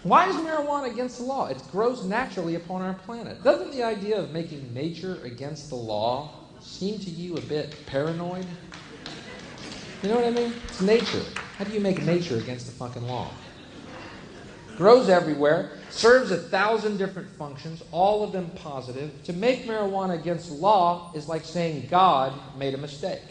Why is marijuana against the law? It grows naturally upon our planet. Doesn't the idea of making nature against the law seem to you a bit paranoid? You know what I mean? It's nature. How do you make nature against the fucking law? Grows everywhere, serves 1,000 different functions, all of them positive. To make marijuana against the law is like saying God made a mistake.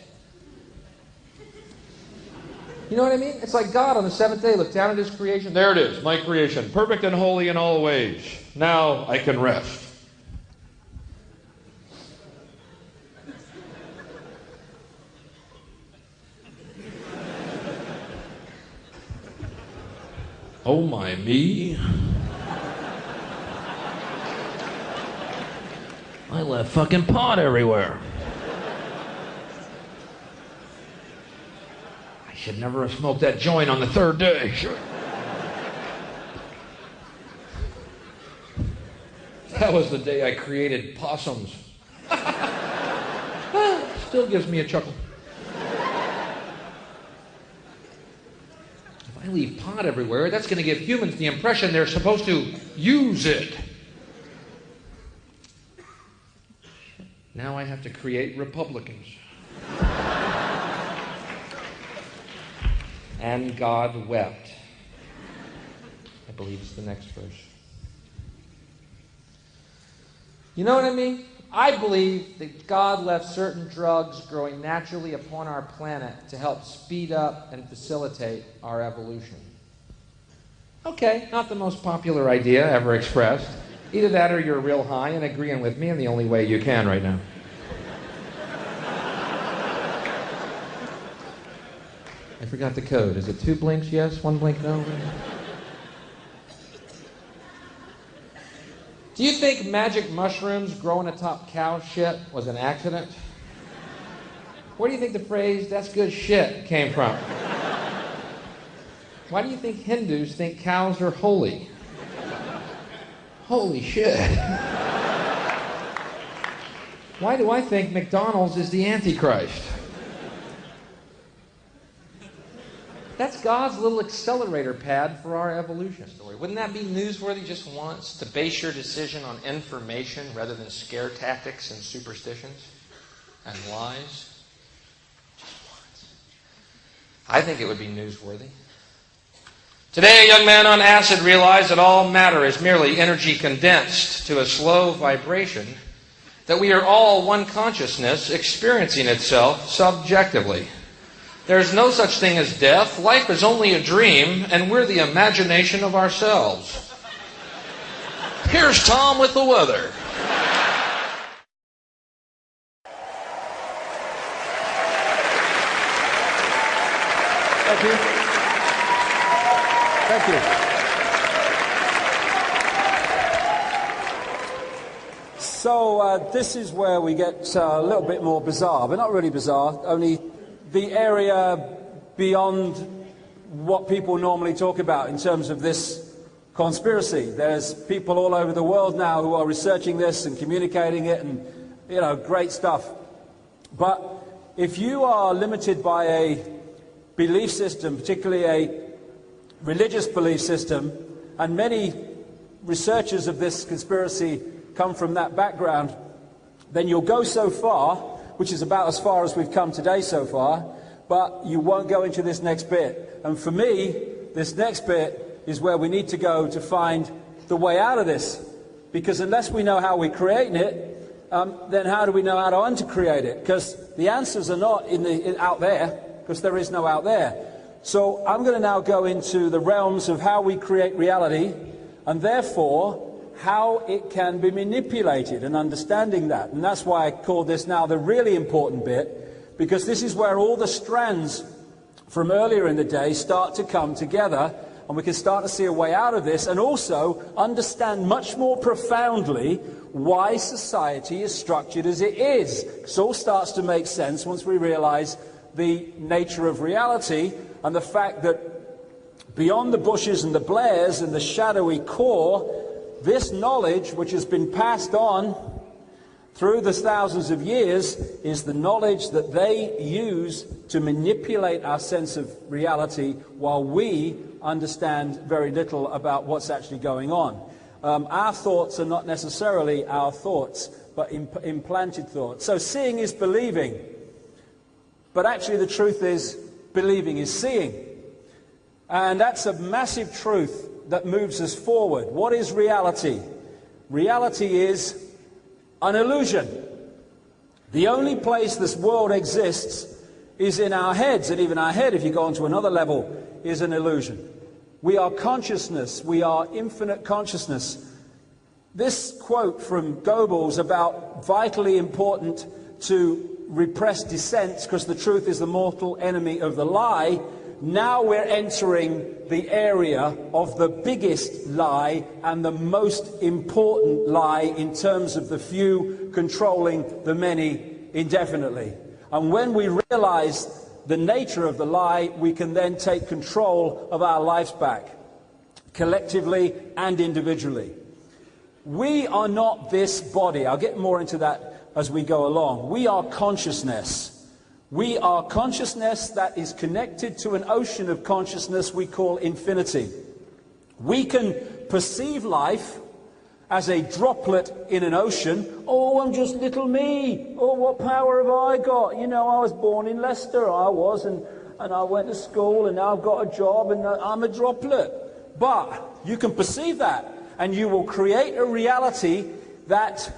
You know what I mean? It's like God on the seventh day looked down at his creation. There it is, my creation, perfect and holy in all ways. Now I can rest. Oh my me. I left fucking pot everywhere. I should never have smoked that joint on the third day. That was the day I created possums. Still gives me a chuckle. If I leave pot everywhere, that's going to give humans the impression they're supposed to use it. Now I have to create Republicans. And God wept. I believe it's the next verse. You know what I mean? I believe that God left certain drugs growing naturally upon our planet to help speed up and facilitate our evolution. Okay, not the most popular idea ever expressed. Either that or you're real high and agreeing with me in the only way you can right now. I forgot the code. Is it 2 blinks yes, 1 blink no? Do you think magic mushrooms growing atop cow shit was an accident? Where do you think the phrase, that's good shit, came from? Why do you think Hindus think cows are holy? Holy shit. Why do I think McDonald's is the Antichrist? That's God's little accelerator pad for our evolution story. Wouldn't that be newsworthy just once? To base your decision on information rather than scare tactics and superstitions and lies? Just once. I think it would be newsworthy. Today, a young man on acid realized that all matter is merely energy condensed to a slow vibration, that we are all one consciousness experiencing itself subjectively. There is no such thing as death. Life is only a dream, and we're the imagination of ourselves. Here's Tom with the weather. Thank you. Thank you. So this is where we get a little bit more bizarre, but not really bizarre, only the area beyond what people normally talk about in terms of this conspiracy. There's people all over the world now who are researching this and communicating it and, you know, great stuff. But if you are limited by a belief system, particularly a religious belief system, and many researchers of this conspiracy come from that background, then you'll go so far, which is about as far as we've come today so far, but you won't go into this next bit. And for me, this next bit is where we need to go to find the way out of this. Because unless we know how we're creating it, then how do we know how to uncreate it? Because the answers are not out there, because there is no out there. So I'm going to now go into the realms of how we create reality, and therefore how it can be manipulated and understanding that. And that's why I call this now the really important bit, because this is where all the strands from earlier in the day start to come together, and we can start to see a way out of this, and also understand much more profoundly why society is structured as it is. It all starts to make sense once we realize the nature of reality and the fact that beyond the Bushes and the Blairs and the shadowy core, this knowledge, which has been passed on through the thousands of years is the knowledge that they use to manipulate our sense of reality while we understand very little about what's actually going on. Our thoughts are not necessarily our thoughts, but implanted thoughts. So seeing is believing. But actually the truth is, believing is seeing. And that's a massive truth that moves us forward. What is reality? Reality is an illusion. The only place this world exists is in our heads, and even our head, if you go on to another level, is an illusion. We are consciousness. We are infinite consciousness. This quote from Goebbels about vitally important to repress dissent because the truth is the mortal enemy of the lie. Now we're entering the area of the biggest lie and the most important lie in terms of the few controlling the many indefinitely. And when we realize the nature of the lie, we can then take control of our lives back, collectively and individually. We are not this body. I'll get more into that as we go along. We are consciousness. We are consciousness that is connected to an ocean of consciousness we call infinity. We can perceive life as a droplet in an ocean. Oh, I'm just little me. Oh, what power have I got? You know, I was born in Leicester, I was, and I went to school, and now I've got a job, and I'm a droplet. But you can perceive that, and you will create a reality that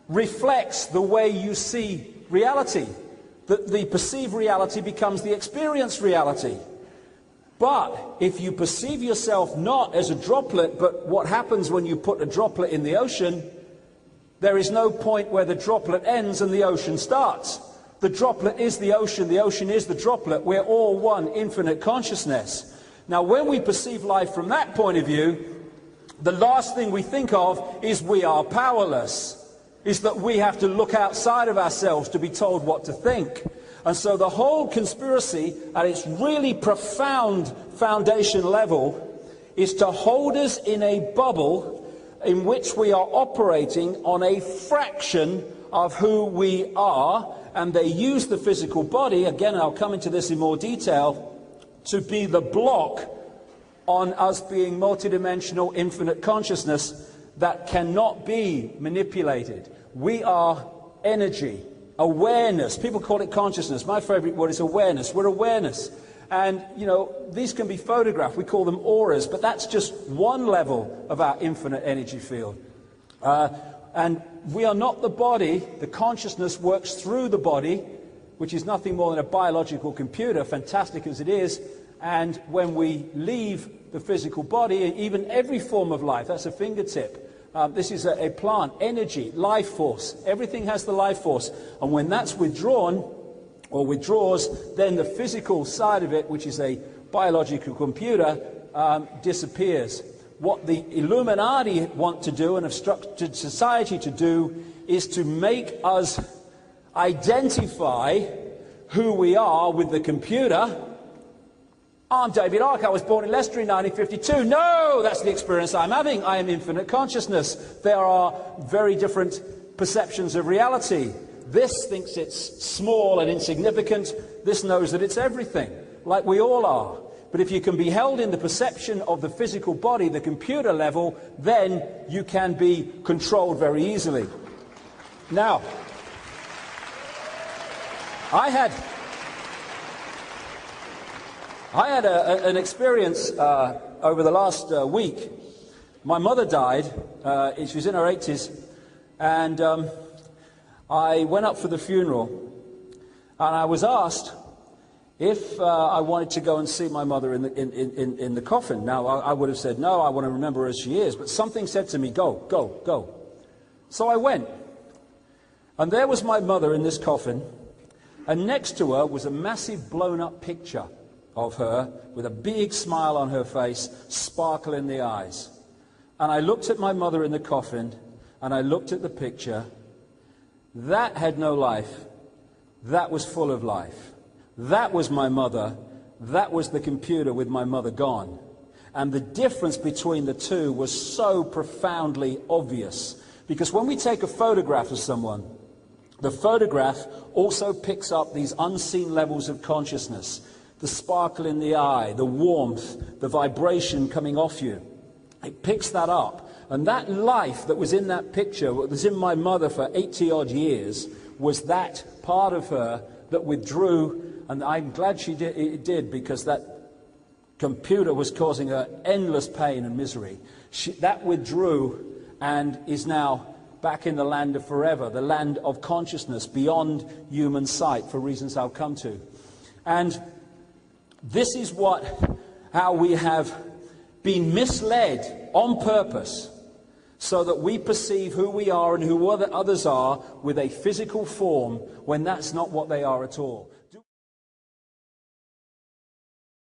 reflects the way you see reality. The perceived reality becomes the experienced reality. But if you perceive yourself not as a droplet, but what happens when you put a droplet in the ocean, there is no point where the droplet ends and the ocean starts. The droplet is the ocean is the droplet. We're all one infinite consciousness. Now, when we perceive life from that point of view, the last thing we think of is we are powerless. Is that we have to look outside of ourselves to be told what to think. And so the whole conspiracy at its really profound foundation level is to hold us in a bubble in which we are operating on a fraction of who we are, and they use the physical body, again I'll come into this in more detail, to be the block on us being multidimensional infinite consciousness that cannot be manipulated. We are energy, awareness. People call it consciousness. My favorite word is awareness. We're awareness. And, you know, these can be photographed. We call them auras, but that's just one level of our infinite energy field. And we are not the body. The consciousness works through the body, which is nothing more than a biological computer, fantastic as it is. And when we leave the physical body, even every form of life, that's a fingertip. This is a plant, energy, life force. Everything has the life force. And when that's withdrawn, or withdraws, then the physical side of it, which is a biological computer, disappears. What the Illuminati want to do, and have structured society to do, is to make us identify who we are with the computer. I'm David Icke, I was born in Leicester in 1952. No, that's the experience I'm having. I am infinite consciousness. There are very different perceptions of reality. This thinks it's small and insignificant. This knows that it's everything, like we all are. But if you can be held in the perception of the physical body, the computer level, then you can be controlled very easily. Now, I had an experience over the last week. My mother died. She was in her 80s, and I went up for the funeral, and I was asked if I wanted to go and see my mother in the coffin. Now, I would have said no. I want to remember her as she is. But something said to me, "Go, go, go." So I went, and there was my mother in this coffin, and next to her was a massive blown-up picture of her with a big smile on her face, sparkle in the eyes. And I looked at my mother in the coffin, and I looked at the picture. That had no life. That was full of life. That was my mother. That was the computer with my mother gone. And the difference between the two was so profoundly obvious. Because when we take a photograph of someone, The photograph also picks up these unseen levels of consciousness, the sparkle in the eye, the warmth, the vibration coming off you. It picks that up. And that life that was in that picture, what was in my mother for 80-odd years, was that part of her that withdrew. And I'm glad it did, because that computer was causing her endless pain and misery. That withdrew and is now back in the land of forever, the land of consciousness beyond human sight, for reasons I'll come to. And this is how we have been misled on purpose, so that we perceive who we are and who others are with a physical form, when that's not what they are at all.